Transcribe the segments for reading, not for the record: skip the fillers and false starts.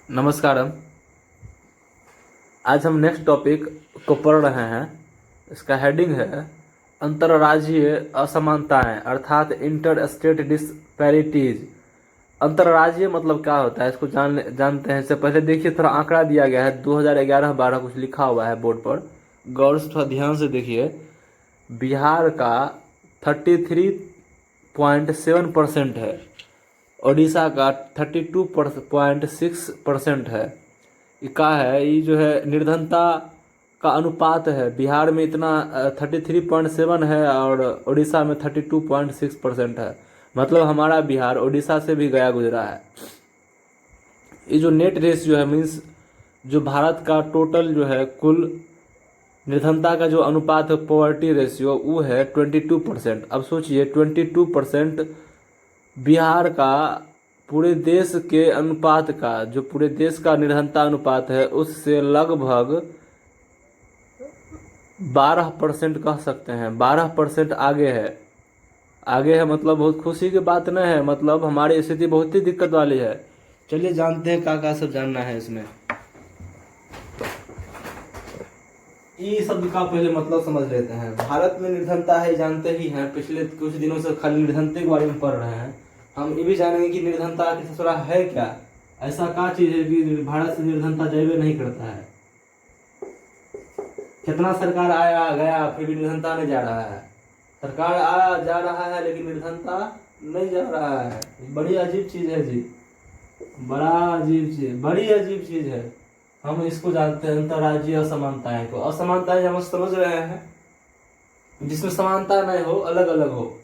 नमस्कारम। आज हम next topic को पढ़ रहे हैं। इसका हेडिंग है अंतर्राज्यीय असमानताएं अर्थात इंटर स्टेट डिस्पैरिटीज। अंतर्राज्यीय मतलब क्या होता है इसको जानते हैं। इससे पहले देखिए, थोड़ा आंकड़ा दिया गया है 2011-12 कुछ लिखा हुआ है बोर्ड पर, गौर से थोड़ा ध्यान से देखिए। बिहार का 33.7% है, उड़ीसा का 32.6% है। ये का है, ये जो है निर्धनता का अनुपात है। बिहार में इतना 33.7 है और उड़ीसा में 32.6% है। मतलब हमारा बिहार उड़ीसा से भी गया गुजरा है। ये जो नेट रेशियो है, मीन्स जो भारत का टोटल जो है कुल निर्धनता का जो अनुपात है, पॉवर्टी रेशियो, वो है 22%। अब सोचिए 22% बिहार का पूरे देश के अनुपात का, जो पूरे देश का निर्धनता अनुपात है, उससे लगभग 12% कह सकते हैं। 12% आगे है। आगे है मतलब बहुत खुशी की बात नहीं है, मतलब हमारी स्थिति बहुत ही दिक्कत वाली है। चलिए जानते हैं क्या सब जानना है इसमें। ये शब्द का पहले मतलब समझ लेते हैं। भारत में निर्धनता है, जानते ही हैं, पिछले कुछ दिनों से खाली निर्धनता के बारे में पढ़ रहे हैं। हम ये भी जानेंगे कि निर्धनता की ससुरा है क्या, ऐसा क्या चीज है कि भारत से निर्धनता जाए नहीं करता है। कितना सरकार आया गया फिर भी निर्धनता नहीं जा रहा है। सरकार आ जा रहा है लेकिन निर्धनता नहीं जा रहा है। बड़ी अजीब चीज है जी, बड़ा अजीब चीज, बड़ी अजीब चीज है। हम इसको जानते हैं अंतर्राज्यीय असमानताएं को। असमानताएं हम समझ रहे हैं जिसमें समानता नहीं हो, अलग अलग हो।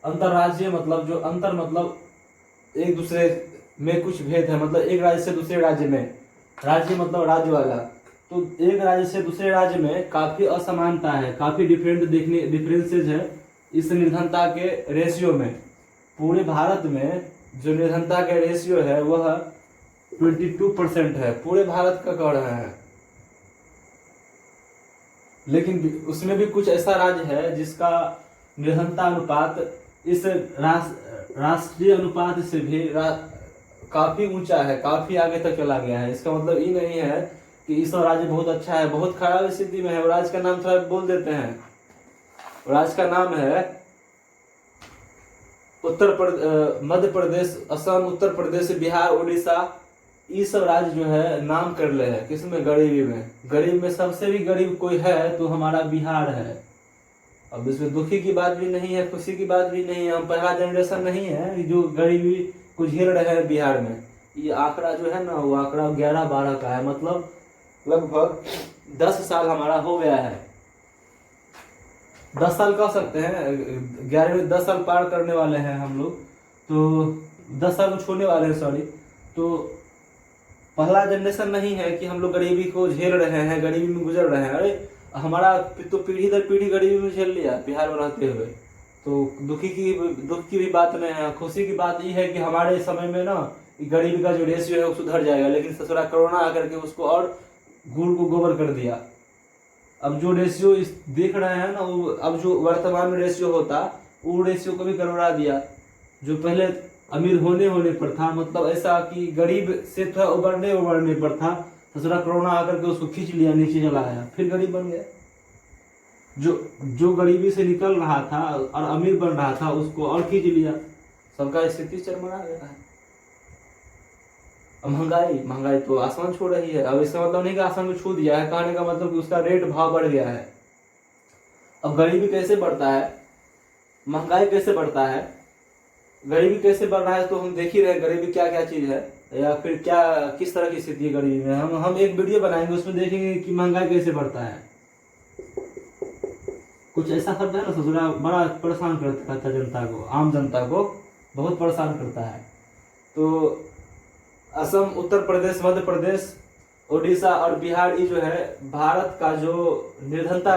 अंतर्राज्यीय मतलब जो अंतर मतलब एक दूसरे में कुछ भेद है, मतलब एक राज्य से दूसरे राज्य में, राज्य मतलब राज्य वाला, तो एक राज्य से दूसरे राज्य में काफी असमानता है, काफी डिफरेंसेज है इस निर्धनता के रेशियो में। पूरे भारत में जो निर्धनता के रेशियो है वह 22% है, पूरे भारत का कह रहे हैं। लेकिन उसमें भी कुछ ऐसा राज्य है जिसका निर्धनता अनुपात इस राष्ट्रीय अनुपात से भी काफी ऊंचा है, काफी आगे तक चला गया है। इसका मतलब ये नहीं है कि इस राज्य बहुत अच्छा है, बहुत खराब स्थिति में है। राज्य का नाम थोड़ा बोल देते हैं। राज्य का नाम है मध्य प्रदेश, असम, उत्तर प्रदेश, बिहार, उड़ीसा। ये सब राज्य जो है नाम कर ले है किसमें, गरीबी में। गरीब में सबसे भी गरीब कोई है तो हमारा बिहार है। अब इसमें दुखी की बात भी नहीं है, खुशी की बात भी नहीं है। हम पहला जनरेशन नहीं है जो गरीबी को झेल रहे हैं बिहार में। ये आंकड़ा जो है ना, वो आंकड़ा 11-12 का है, मतलब लगभग 10 साल हमारा हो गया है। 10 साल कह सकते हैं, 11 में 10 साल पार करने वाले हैं हम लोग, तो 10 साल को छोड़ने वाले हैं, सॉरी। तो पहला जनरेशन नहीं है कि हम लोग गरीबी को झेल रहे हैं, गरीबी में गुजर रहे हैं। अरे हमारा तो पीढ़ी दर पीढ़ी गरीबी में झेल लिया बिहार में रहते हुए। तो दुख की भी बात नहीं है। खुशी की बात ये है कि हमारे समय में ना गरीबी का जो रेशियो है वो सुधर जाएगा, लेकिन ससुरा कोरोना आकर के उसको और गुड़ को गोबर कर दिया। अब जो रेशियो देख रहे हैं ना, वो अब जो वर्तमान में रेशियो होता, वो रेशियो को भी गड़बड़ा दिया। जो पहले अमीर होने पर था, मतलब ऐसा कि गरीब से थोड़ा उबरने पर था, ससुरा कोरोना आकर के उसको खींच लिया, नीचे चला आया, फिर गरीब बन गया। जो गरीबी से निकल रहा था और अमीर बन रहा था, उसको और खींच लिया। सबका स्थिति चरमरा गया है। अब महंगाई तो आसमान छू रही है। अब इसका मतलब नहीं कि आसमान को छू दिया है, कहने का मतलब कि उसका रेट भाव बढ़ गया है। अब गरीबी कैसे बढ़ता है, महंगाई कैसे बढ़ता है, गरीबी कैसे बढ़ रहा है, तो हम देख ही रहे गरीबी क्या क्या चीज है, या फिर क्या किस तरह की स्थिति है गरीबी में। हम एक वीडियो बनाएंगे, उसमें देखेंगे कि महंगाई कैसे बढ़ता है। कुछ ऐसा शब्द है ना, ससुरा बड़ा परेशान करता जनता को, आम जनता को बहुत परेशान करता है। तो असम, उत्तर प्रदेश, मध्य प्रदेश, उड़ीसा और बिहार, ये जो है भारत का जो निर्धनता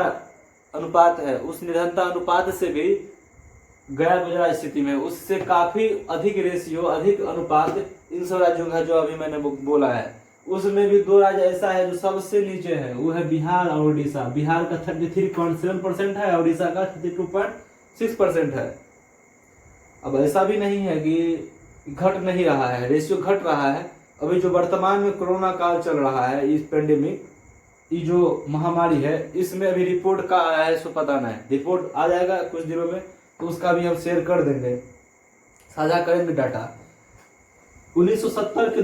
अनुपात है, उस निर्धनता अनुपात से भी गया गुजरा स्थिति में, उससे काफी अधिक रेशियो, अधिक अनुपात इन सब राज्यों का जो अभी मैंने बोला है। उसमें भी 2 राज्य ऐसा है जो सबसे नीचे है, वो है बिहार और उड़ीसा। बिहार का 33.7% है, उड़ीसा का 32.6% है। अब ऐसा भी नहीं है कि घट नहीं रहा है, रेशियो घट रहा है, अभी जो वर्तमान में कोरोना काल चल रहा है, इस पेंडेमिक, ये जो महामारी है, इसमें अभी रिपोर्ट का आया है, सो पता नहीं, रिपोर्ट आ जाएगा कुछ दिनों में, तो उसका भी हम शेयर कर देंगे, साझा करेंगे डाटा। 1970 के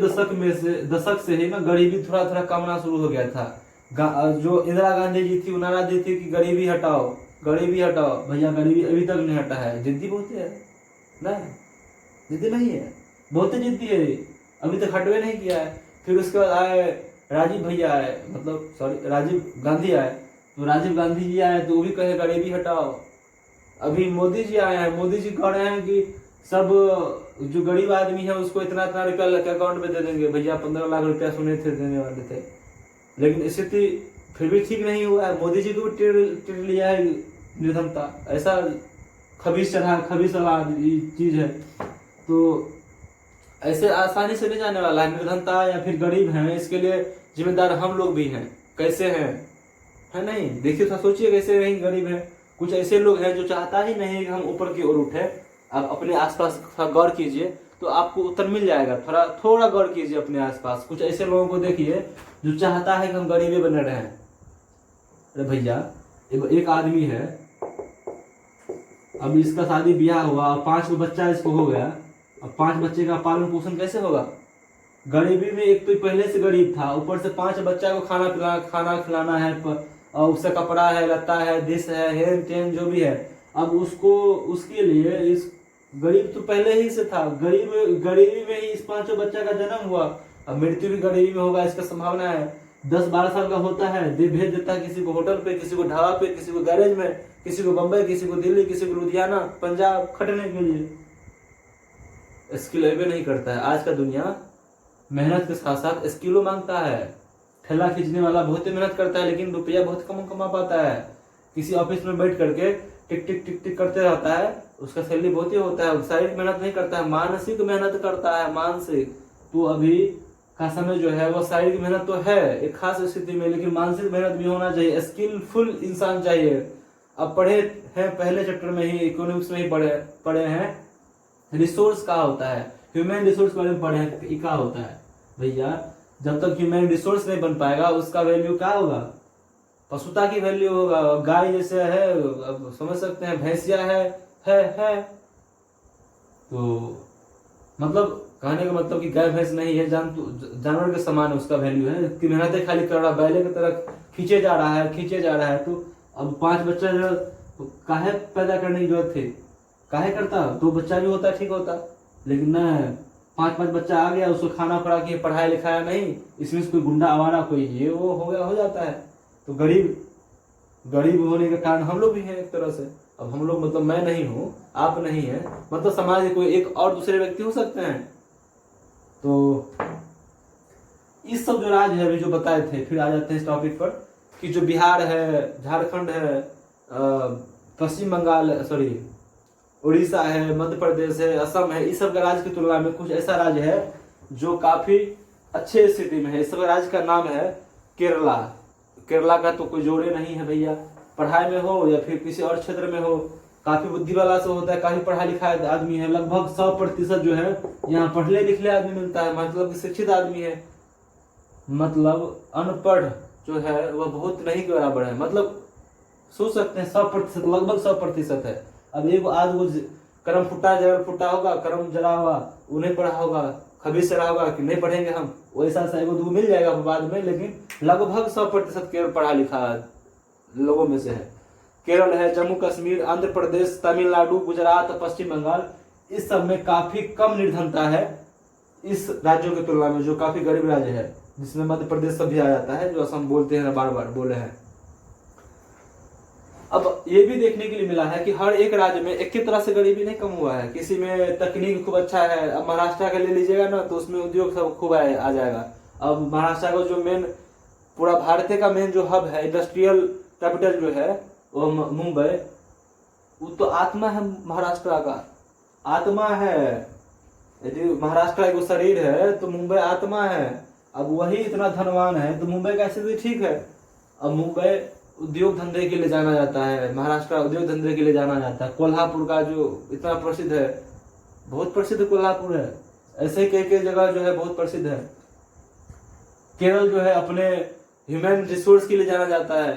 दशक से ही ना गरीबी थोड़ा थोड़ा कमना शुरू हो गया था। जो इंदिरा गांधी जी थी, उन्होंने दी थी कि गरीबी हटाओ, गरीबी हटाओ। भैया गरीबी अभी तक नहीं हटा है। जिद्दी बहुत है ना, जिद्दी नहीं है, बहुत ही जिद्दी है, अभी तक हटवे नहीं किया है। फिर उसके बाद आए राजीव भैया आए, मतलब सॉरी राजीव गांधी आए, तो राजीव गांधी जी आए तो वो भी कहे गरीबी हटाओ। अभी मोदी जी आए हैं, मोदी जी कह रहे हैं कि सब जो गरीब आदमी है उसको इतना इतना रुपया अकाउंट में दे देंगे। भैया 15 लाख रुपया सुने थे देने वाले थे, लेकिन स्थिति फिर भी ठीक नहीं हुआ है। मोदी जी को भी टेढ़ लिया है निर्धनता, ऐसा खबीस चीज है। तो ऐसे आसानी से नहीं जाने वाला है निर्धनता या फिर गरीब हैं, इसके लिए जिम्मेदार हम लोग भी हैं। कैसे हैं, है नहीं? देखिए थोड़ा सोचिए कैसे नहीं गरीब हैं। कुछ ऐसे लोग हैं जो चाहता ही नहीं कि हम ऊपर की ओर उठे। आप अपने आसपास थोड़ा गौर कीजिए तो आपको उत्तर मिल जाएगा। थोड़ा गौर कीजिए अपने आसपास, कुछ ऐसे लोगों को देखिए जो चाहता है कि हम गरीबी बने रहें। अरे भैया एक आदमी है, अब इसका शादी ब्याह हुआ, 5 बच्चा इसको हो गया, अब 5 बच्चे का पालन पोषण कैसे होगा? गरीबी में एक तो पहले से गरीब था, ऊपर से 5 बच्चा को खाना खिलाना है, और उससे कपड़ा है, लत्ता है, डिश है, हेन टेन जो भी है। अब उसके लिए इस गरीब तो पहले ही से था, गरीबी में ही इस 5 बच्चा का जन्म हुआ। अब मृत्यु भी गरीबी में होगा, इसका संभावना है। 10-12 साल का होता है, भेज देता है किसी को होटल पे, किसी को ढाबा पे, किसी को गैरेज में, किसी को बम्बई, किसी को दिल्ली, किसी को लुधियाना, पंजाब खटने के लिए। स्किल अवे नहीं करता है। आज का दुनिया मेहनत के साथ साथ स्किलो मांगता है। ठेला खींचने वाला बहुत ही मेहनत करता है, लेकिन रुपया बहुत कम कमा पाता है। किसी ऑफिस में बैठ करके टिक टिक टिक टिक करते रहता है, उसका सैलरी बहुत ही होता है। शारीरिक मेहनत नहीं करता है, मानसिक मेहनत करता है। मानसिक तो अभी का समय जो है वो शारीरिक मेहनत तो है एक खास स्थिति में, लेकिन मानसिक मेहनत भी होना चाहिए। स्किलफुल इंसान चाहिए। अब पढ़े हैं, पहले चैप्टर में ही इकोनॉमिक्स में ही पढ़े हैं, रिसोर्स क्या होता है, ह्यूमन रिसोर्स के बारे में पढ़े हैं। क्या होता है भैया? जब तक ह्यूमन रिसोर्स नहीं बन पाएगा उसका वैल्यू क्या होगा? पशुता की वैल्यू होगा। गाय जैसे है, अब समझ सकते हैं, भैंसिया है। तो मतलब कहने का मतलब कि गाय भैंस नहीं है, जानवर के समान उसका वैल्यू है। कि मेहनतें खाली कर रहा, बैले की तरह खींचे जा रहा है। तो अब 5 बच्चा जो काहे पैदा करने की जरूरत थी? काहे करता? 2 बच्चा भी होता ठीक होता, लेकिन न 5 बच्चा आ गया, उसको खाना पड़ा कि पढ़ाया लिखाया नहीं, इसमें से कोई गुंडा आवारा कोई ये वो हो जाता है। तो गरीब होने के कारण हम लोग भी हैं एक तरह से। अब हम लोग मतलब मैं नहीं हूँ, आप नहीं है, मतलब समाज के कोई एक और दूसरे व्यक्ति हो सकते हैं। तो इस सब जो राज्य है अभी जो बताए थे, फिर आ जाते हैं इस टॉपिक पर कि जो बिहार है, झारखंड है, पश्चिम बंगाल, सॉरी उड़ीसा है, मध्य प्रदेश है, असम है, इस सब के राज्य की तुलना में कुछ ऐसा राज्य है जो काफी अच्छे स्थिति में है। इस सब राज्य का नाम है केरला। केरला का तो कोई जोड़े नहीं है भैया। पढ़ाई में हो या फिर किसी और क्षेत्र में हो, काफी बुद्धि वाला से होता है, काफी पढ़ा लिखा आदमी है। लगभग 100% जो है यहाँ पढ़ले लिखले आदमी मिलता है, मतलब शिक्षित आदमी है। मतलब अनपढ़ जो है वह बहुत नहीं के बराबर है। मतलब सोच सकते हैं 100%, लगभग 100% है। अब एक आज वो करम फुटा होगा, करम जरा हुआ, उन्हें पढ़ा होगा, खबीस चढ़ा होगा कि नहीं पढ़ेंगे हम, वैसा सा एगो दूगो मिल जाएगा बाद में, लेकिन लगभग 100% केवल पढ़ा लिखा लोगों में से है। केरल है, जम्मू कश्मीर, आंध्र प्रदेश, तमिलनाडु, गुजरात, पश्चिम बंगाल, इस सब में काफी कम निर्धनता है इस राज्यों की तुलना में, जो काफी गरीब राज्य है, जिसमें मध्य प्रदेश सब भी आ जाता है, जो असम बोलते हैं, बार बार बोले हैं। अब ये भी देखने के लिए मिला है कि हर एक राज्य में एक ही तरह से गरीबी नहीं कम हुआ है। किसी में तकनीक खूब अच्छा है। अब महाराष्ट्र का ले लीजिएगा ना, तो उसमें उद्योग सब खूब आ जाएगा। अब महाराष्ट्र का जो मेन, पूरा भारत का मेन जो हब है, इंडस्ट्रियल कैपिटल जो है वो मुंबई, वो तो आत्मा है महाराष्ट्र का, आत्मा है। यदि महाराष्ट्र का एक शरीर है तो मुंबई आत्मा है। अब वही इतना धनवान है तो मुंबई का स्थिति ठीक है। अब मुंबई उद्योग धंधे के लिए जाना जाता है, महाराष्ट्र उद्योग धंधे के लिए जाना जाता है। कोल्हापुर का जो इतना प्रसिद्ध है, बहुत प्रसिद्ध कोल्हापुर है। ऐसे कई कई जगह जो है बहुत प्रसिद्ध है। केरल जो है अपने ह्यूमन रिसोर्स के लिए जाना जाता है।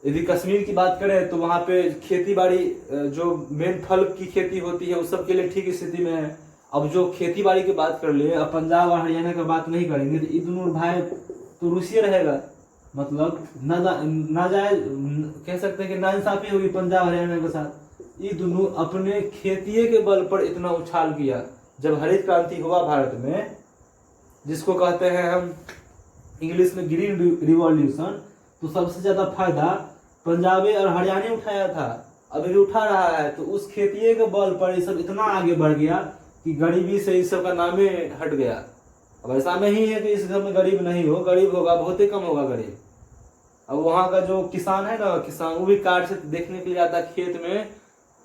यदि कश्मीर की बात करें तो वहाँ पे खेती बाड़ी जो मेन फल की खेती होती है उस सब के लिए ठीक स्थिति में है। अब जो खेती बाड़ी की बात कर ले, अब पंजाब और हरियाणा की बात नहीं करेंगे तो ये दोनों भाई तो रूसी रहेगा। मतलब ना जाए कह सकते हैं कि नाइंसाफी होगी पंजाब हरियाणा के साथ। ये दोनों अपने खेती के बल पर इतना उछाल किया। जब हरित क्रांति हुआ भारत में, जिसको कहते हैं हम इंग्लिश में ग्रीन रिवॉल्यूशन, तो सबसे ज्यादा फायदा पंजाबी और हरियाणा उठाया था, अभी भी उठा रहा है। तो उस खेती के बल पर ये सब इतना आगे बढ़ गया कि गरीबी से इस सब का नाम ही हट गया। अब ऐसा नहीं है कि इस घर में गरीब नहीं हो, गरीब होगा, बहुत ही कम होगा गरीब। अब वहाँ का जो किसान है ना, किसान वो भी कार्ड से देखने के लिए आता है खेत में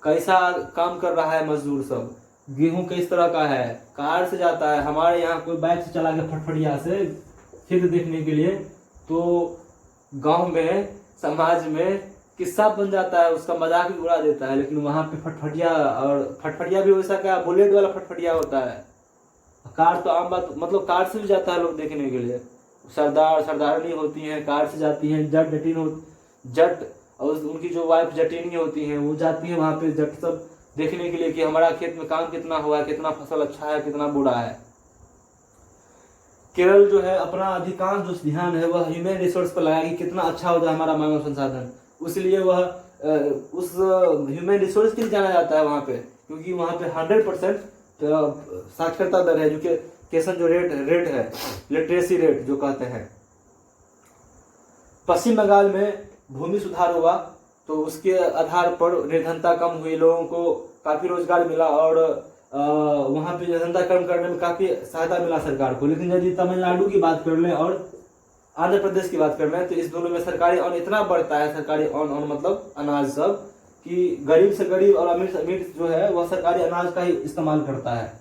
कैसा काम कर रहा है मजदूर सब, गेहूं किस तरह का है, कार से जाता है। हमारे यहाँ कोई बाइक से चला के फटफटिया से खेत देखने के लिए, तो गांव में समाज में किस्सा बन जाता है, उसका मजाक भी उड़ा देता है। लेकिन वहां पे फटफटिया, और फटफटिया भी वैसा क्या बुलेट वाला फटफटिया होता है। कार तो आम बात, मतलब कार से भी जाता है लोग देखने के लिए। सरदार सरदारनी होती हैं, कार से जाती हैं। जट और उनकी जो वाइफ जटिनी होती हैं वो जाती है वहां पे जट सब देखने के लिए कि हमारा खेत में काम कितना हुआ है, कितना फसल अच्छा है, कितना बुरा है। केरल जो है अपना अधिकांश जो ध्यान है वह ह्यूमन रिसोर्स पर लगाया कि कितना अच्छा हो जाए हमारा मानव संसाधन। इसलिए वह उस ह्यूमन रिसोर्स के लिए जाना जाता है वहाँ पे, क्योंकि वहाँ पे 100% साक्षरता दर है, एजुकेशन जो रेट है, लिटरेसी रेट जो कहते हैं। पश्चिम बंगाल में भूमि सुधार हुआ तो उसके आधार पर निर्धनता कम हुई, लोगों को काफी रोजगार मिला और वहाँ पे जनता कर्म करने में काफी सहायता मिला सरकार को। लेकिन यदि तमिलनाडु की बात कर लें और आंध्र प्रदेश की बात कर लें तो इस दोनों में सरकारी अन्न इतना बढ़ता है, सरकारी अन्न मतलब अनाज सब, कि गरीब से गरीब और अमीर से अमीर जो है वह सरकारी अनाज का ही इस्तेमाल करता है।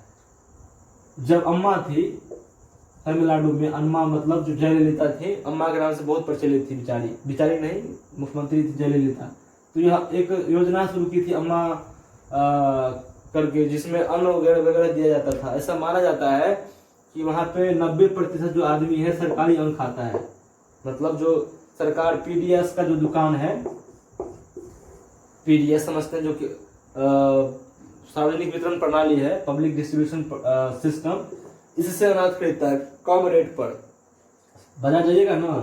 जब अम्मा थी तमिलनाडु में, अम्मा मतलब जो जयललिता थी, अम्मा के नाम से बहुत प्रचलित थी, बिचारी नहीं, मुख्यमंत्री थी जयललिता। तो यह एक योजना शुरू की थी अम्मा करके, जिसमें अन्न वगैरह दिया जाता था। ऐसा माना जाता है कि वहाँ पे 90% जो आदमी है सरकारी अन्न खाता है। मतलब जो सरकार पीडीएस का जो दुकान है, पीडीएस समझते हैं, जो कि सार्वजनिक वितरण प्रणाली है, पब्लिक डिस्ट्रीब्यूशन सिस्टम, इससे अनाज खरीदता है कम रेट पर। बाजार जाइएगा ना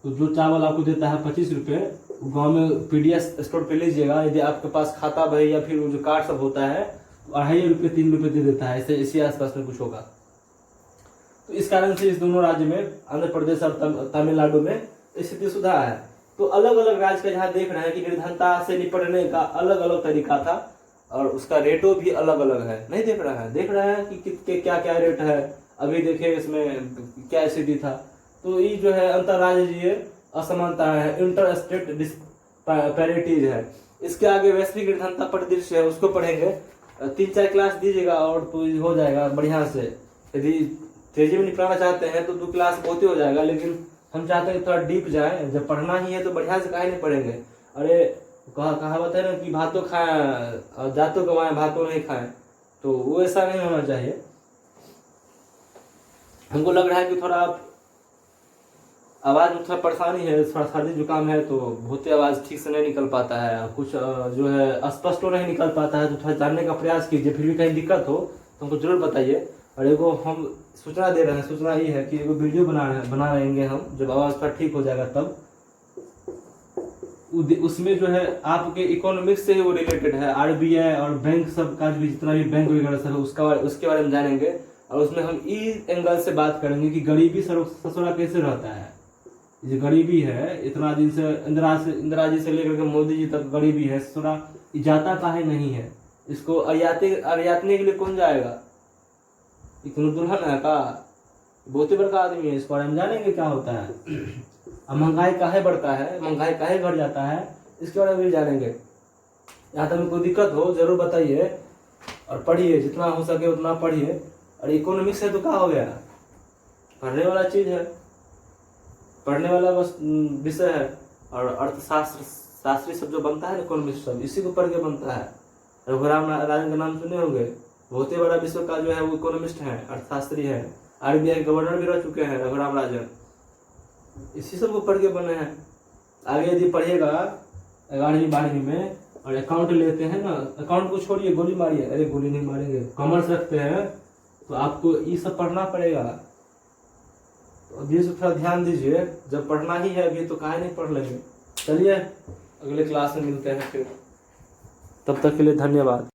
तो जो चावल आपको देता है 25 रुपये, गाँव में पीडीएस स्टोर पे लीजिएगा, यदि आपके पास खाता बही या फिर जो कार्ड सब होता है तो 2.5 रुपये 3 रुपये दे देता है। ऐसे इसी आसपास में कुछ होगा। तो इस कारण से इस दोनों राज्य में, आंध्र प्रदेश और तमिलनाडु में स्थिति सुधार है। तो अलग अलग राज्य का यहाँ देख रहे हैं कि निर्धनता से निपटने का अलग अलग तरीका था और उसका रेटो भी अलग अलग है। नहीं देख रहा है, देख रहे हैं कि क्या क्या रेट है। अभी देखिए इसमें क्या स्थिति था। तो ये जो है अंतर्राज्यीय असमानता है, इंटर स्टेट डिस्पैरिटीज है। इसके आगे वैश्विक निर्धनता परिदृश्य है, उसको पढ़ेंगे। 3-4 क्लास दीजिएगा और तो हो जाएगा बढ़िया से। यदि तेजी में निपटाना चाहते हैं तो 2 क्लास बहुत ही हो जाएगा, लेकिन हम चाहते हैं थोड़ा डीप जाए। जब पढ़ना ही है तो बढ़िया से काहे नहीं पढ़ेंगे। अरे कहावत है ना कि भातों खाएं और जातों कमाएं, भातों नहीं खाएं, तो वो ऐसा नहीं होना चाहिए। हमको लग रहा है कि थोड़ा आवाज में थोड़ा परेशानी है, थोड़ा सर्दी जुकाम है, तो बहुत ही आवाज ठीक से नहीं निकल पाता है, कुछ जो है स्पष्ट नहीं निकल पाता है। तो थोड़ा जानने का प्रयास कीजिए, फिर भी कहीं दिक्कत हो तो हमको जरूर बताइए। और एगो हम सूचना दे रहे हैं, सूचना ये है कि एगो वीडियो बना रहेंगे हम, जब आवाज थोड़ा ठीक हो जाएगा तब। उसमें जो है आपके इकोनॉमिक्स से ही वो रिलेटेड है, आरबीआई और बैंक सब का भी, जितना भी बैंक वगैरह सब उसके बारे में जानेंगे। और उसमें हम इस एंगल से बात करेंगे कि गरीबी ससुरा कैसे रहता है। जो गरीबी है इतना दिन से, इंदिरा जी से लेकर के मोदी जी तक गरीबी है, ससुरा जाता काहे नहीं है। इसको अरियातने के लिए कौन जाएगा, इतना दुल्हन है का, बहुत ही बड़का आदमी है, इस बारे में जानेंगे क्या होता है। अब महंगाई काहे बढ़ता है, महंगाई काहे बढ़ जाता है, इसके बारे में भी जानेंगे। यहाँ तक कोई दिक्कत हो जरूर बताइए और पढ़िए, जितना हो सके उतना पढ़िए। और इकोनॉमिक्स है तो क्या हो गया, पढ़ने वाला चीज है, पढ़ने वाला बस विषय है। और अर्थशास्त्र शास्त्री सब जो बनता है इकोनॉमिक्स सब इसी को पढ़ के बनता है। रघुराम राजन का नाम सुने होंगे, बहुत ही बड़ा विश्व का जो है वो इकोनॉमिस्ट है, अर्थशास्त्री है। RBI गवर्नर भी रह चुके हैं रघुराम राजन, इसी सब को पढ़ के बने हैं। आगे यदि पढ़िएगा 11वीं 12वीं में और अकाउंट लेते हैं ना, अकाउंट को छोड़िए, गोली मारिए, अरे गोली नहीं मारेंगे, कॉमर्स रखते हैं तो आपको ये सब पढ़ना पड़ेगा। तो अभी से थोड़ा ध्यान दीजिए, जब पढ़ना ही है अभी तो काहे नहीं पढ़ लेंगे। चलिए अगले क्लास में मिलते हैं फिर, तब तक के लिए धन्यवाद।